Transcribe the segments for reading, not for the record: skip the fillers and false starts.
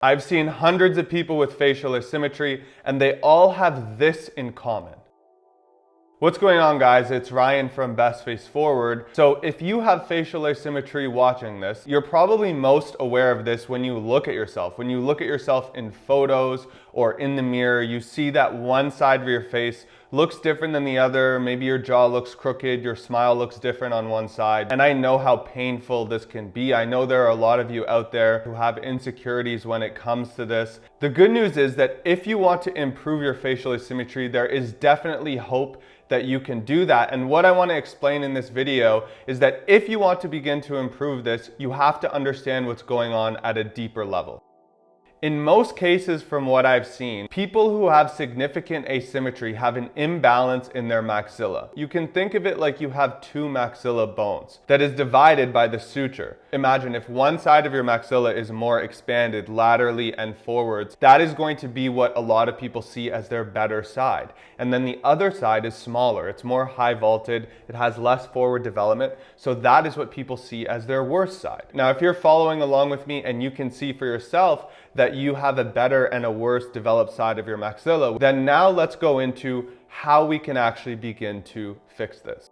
I've seen hundreds of people with facial asymmetry, and they all have this in common. What's going on, guys? It's Ryan from Best Face Forward. So if you have facial asymmetry watching this, you're probably most aware of this when you look at yourself. When you look at yourself in photos or in the mirror, you see that one side of your face looks different than the other. Maybe your jaw looks crooked, your smile looks different on one side. And I know how painful this can be. I know there are a lot of you out there who have insecurities when it comes to this. The good news is that if you want to improve your facial asymmetry, there is definitely hope that you can do that. And what I want to explain in this video is that if you want to begin to improve this, you have to understand what's going on at a deeper level. In most cases, from what I've seen, people who have significant asymmetry have an imbalance in their maxilla. You can think of it like you have two maxilla bones that is divided by the suture. Imagine if one side of your maxilla is more expanded laterally and forwards, that is going to be what a lot of people see as their better side. And then the other side is smaller, it's more high vaulted, it has less forward development, so that is what people see as their worst side. Now, if you're following along with me and you can see for yourself that you have a better and a worse developed side of your maxilla, then now let's go into how we can actually begin to fix this.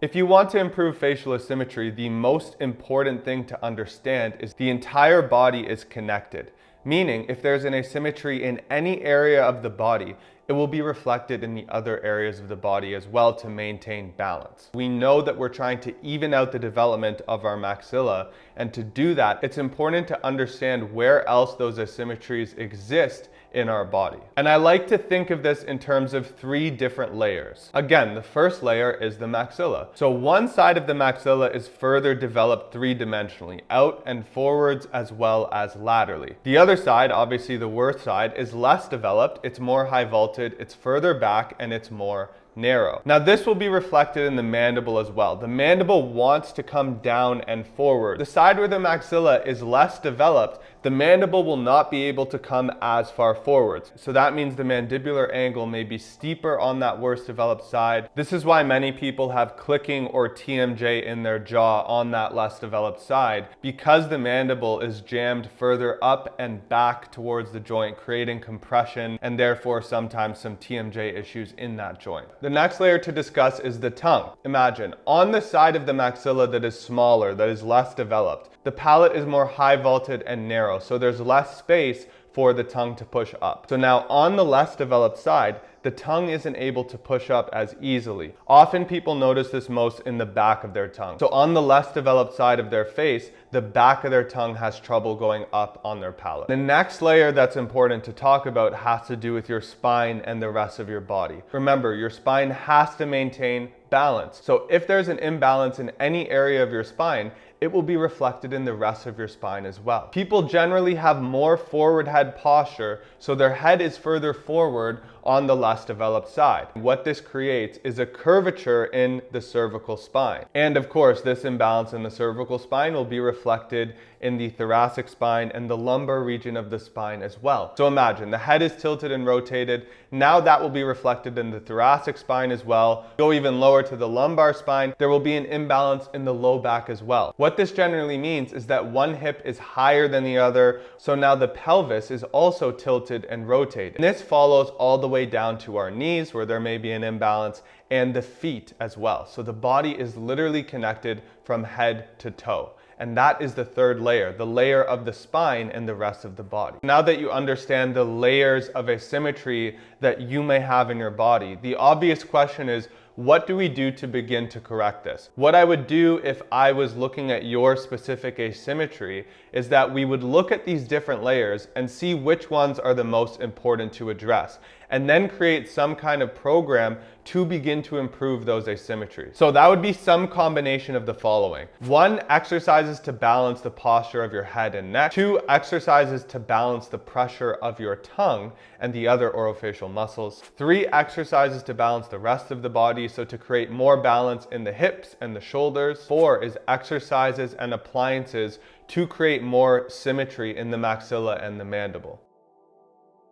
If you want to improve facial asymmetry, the most important thing to understand is the entire body is connected. Meaning, if there's an asymmetry in any area of the body, it will be reflected in the other areas of the body as well to maintain balance. We know that we're trying to even out the development of our maxilla, and to do that, it's important to understand where else those asymmetries exist in our body. And I like to think of this in terms of three different layers. Again, the first layer is the maxilla. So one side of the maxilla is further developed three-dimensionally, out and forwards as well as laterally. The other side, obviously the worst side, is less developed, it's more high vaulted, it's further back, and it's more narrow. Now this will be reflected in the mandible as well. The mandible wants to come down and forward. The side where the maxilla is less developed, the mandible will not be able to come as far forwards. So that means the mandibular angle may be steeper on that worst developed side. This is why many people have clicking or TMJ in their jaw on that less developed side, because the mandible is jammed further up and back towards the joint, creating compression and therefore sometimes some TMJ issues in that joint. The next layer to discuss is the tongue. Imagine, on the side of the maxilla that is smaller, that is less developed, the palate is more high vaulted and narrow, so there's less space for the tongue to push up. So now on the less developed side, the tongue isn't able to push up as easily. Often people notice this most in the back of their tongue. So on the less developed side of their face, the back of their tongue has trouble going up on their palate. The next layer that's important to talk about has to do with your spine and the rest of your body. Remember, your spine has to maintain balance. So if there's an imbalance in any area of your spine, it will be reflected in the rest of your spine as well. People generally have more forward head posture, so their head is further forward on the less developed side. What this creates is a curvature in the cervical spine. And of course, this imbalance in the cervical spine will be reflected in the thoracic spine and the lumbar region of the spine as well. So imagine the head is tilted and rotated. Now that will be reflected in the thoracic spine as well. Go even lower to the lumbar spine, there will be an imbalance in the low back as well. What this generally means is that one hip is higher than the other, so now the pelvis is also tilted and rotated. And this follows all the way down to our knees, where there may be an imbalance, and the feet as well. So the body is literally connected from head to toe. And that is the third layer, the layer of the spine and the rest of the body. Now that you understand the layers of asymmetry that you may have in your body, the obvious question is, what do we do to begin to correct this? What I would do if I was looking at your specific asymmetry is that we would look at these different layers and see which ones are the most important to address, and then create some kind of program to begin to improve those asymmetries. So that would be some combination of the following. 1, exercises to balance the posture of your head and neck. 2, exercises to balance the pressure of your tongue and the other orofacial muscles. 3, exercises to balance the rest of the body, so to create more balance in the hips and the shoulders. 4 is exercises and appliances to create more symmetry in the maxilla and the mandible.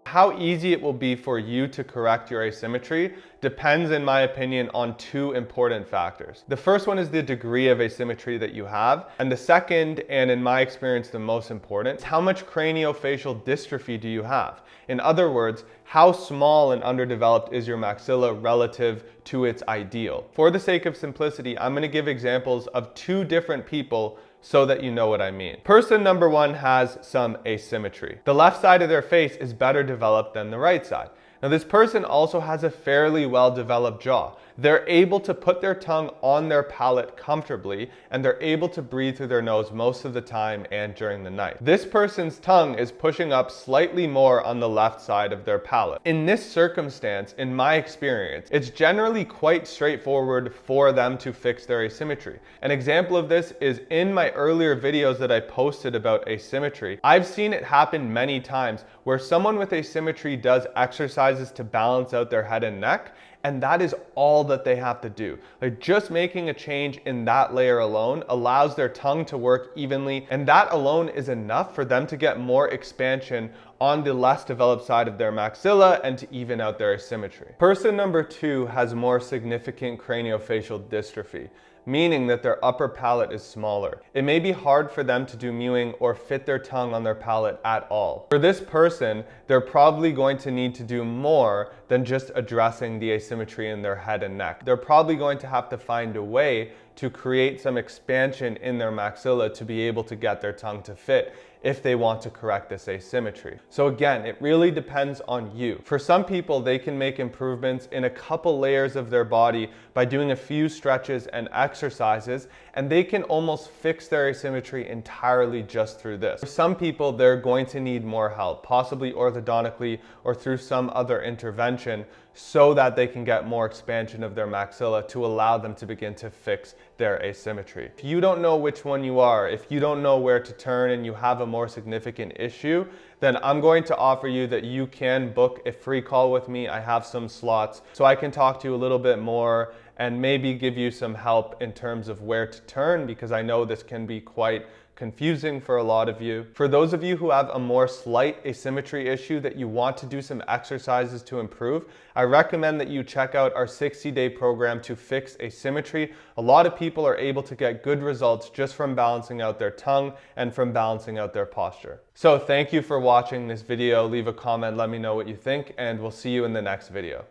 How easy it will be for you to correct your asymmetry depends, in my opinion, on two important factors. The first one is the degree of asymmetry that you have, and the second, and in my experience the most important, is how much craniofacial dystrophy do you have? In other words, how small and underdeveloped is your maxilla relative to its ideal? For the sake of simplicity, I'm going to give examples of two different people so that you know what I mean. Person number one has some asymmetry. The left side of their face is better developed than the right side. Now, this person also has a fairly well-developed jaw. They're able to put their tongue on their palate comfortably, and they're able to breathe through their nose most of the time and during the night. This person's tongue is pushing up slightly more on the left side of their palate. In this circumstance, in my experience, it's generally quite straightforward for them to fix their asymmetry. An example of this is in my earlier videos that I posted about asymmetry. I've seen it happen many times where someone with asymmetry does exercises to balance out their head and neck, and that is all that they have to do. Like, just making a change in that layer alone allows their tongue to work evenly, and that alone is enough for them to get more expansion on the less developed side of their maxilla and to even out their asymmetry. Person number two has more significant craniofacial dystrophy, meaning that their upper palate is smaller. It may be hard for them to do mewing or fit their tongue on their palate at all. For this person, they're probably going to need to do more than just addressing the asymmetry in their head and neck. They're probably going to have to find a way to create some expansion in their maxilla to be able to get their tongue to fit if they want to correct this asymmetry. So again, it really depends on you. For some people, they can make improvements in a couple layers of their body by doing a few stretches and exercises, and they can almost fix their asymmetry entirely just through this. For some people, they're going to need more help, possibly orthodontically or through some other intervention, so that they can get more expansion of their maxilla to allow them to begin to fix their asymmetry. If you don't know which one you are, if you don't know where to turn and you have a more significant issue, then I'm going to offer you that you can book a free call with me. I have some slots so I can talk to you a little bit more and maybe give you some help in terms of where to turn, because I know this can be quite confusing for a lot of you. For those of you who have a more slight asymmetry issue that you want to do some exercises to improve, I recommend that you check out our 60-day program to fix asymmetry. A lot of people are able to get good results just from balancing out their tongue and from balancing out their posture. So thank you for watching this video. Leave a comment, let me know what you think, and we'll see you in the next video.